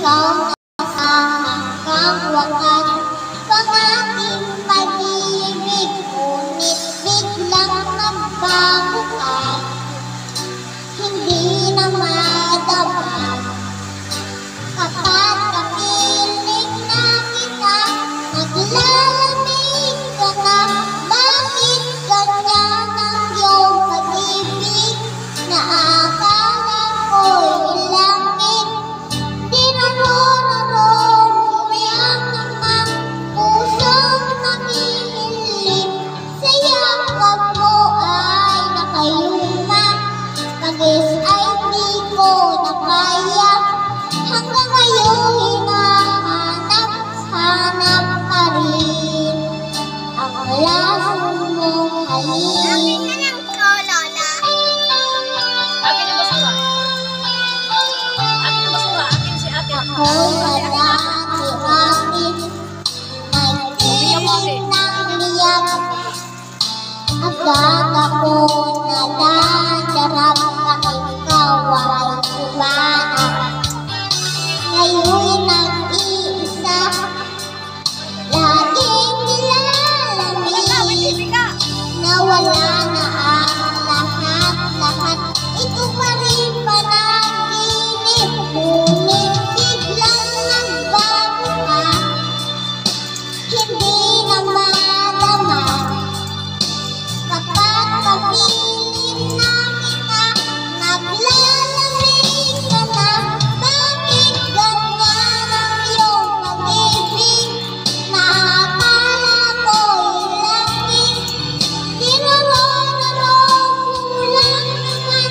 ikaw na sa hanggang wakas. Pangating pag-ibig, ngunit biglang nagbago ka. Hindi na madama kapag kapiling na kita. Naglalamig ka na, bakit ganyan ang iyong pag-ibig? Naakala ko'y langit, di naroon umiyang naman pusong naghihilip. Sa yakap mo ay nakayuma, pagis ay di ko na kaya. Hanggang ngayon hinahanap-hanap pa rin ang laso mong halik. Akin yung basura. Akin yung basura. Akin si ate. Ako'y madami-amin, nagtiling ng liyak. Agad ako nadadarap na ikaw ay kumanak. Ngayon'y nag-iisa, laging nilalamig. Nawala na ang lahat-lahat, ito pa rin panaginip. Ngunit biglang nagbago ka, hindi na madama kapag kapiling na kita. Naglalamig ka na, bakit ganyan ang iyong pag-ibig? Naakala ko'y langit, di naroon kulang naman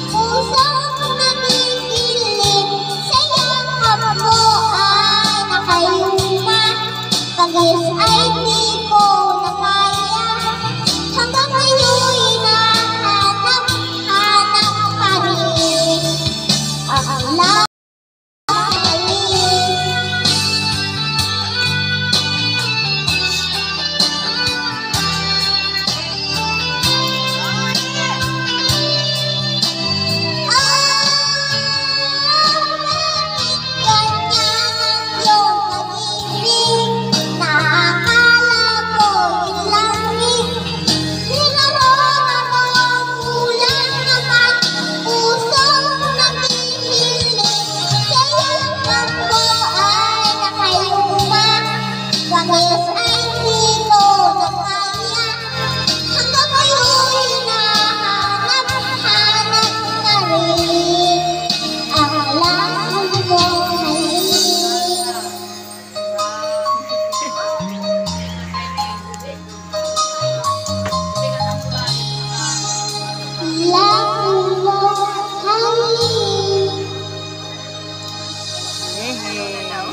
pusong nagigilip. Sa yakap mo ay nakayuma, pagis ay di ko na kaya. Hanggang ngayon hinahanap-hanap pa rin ang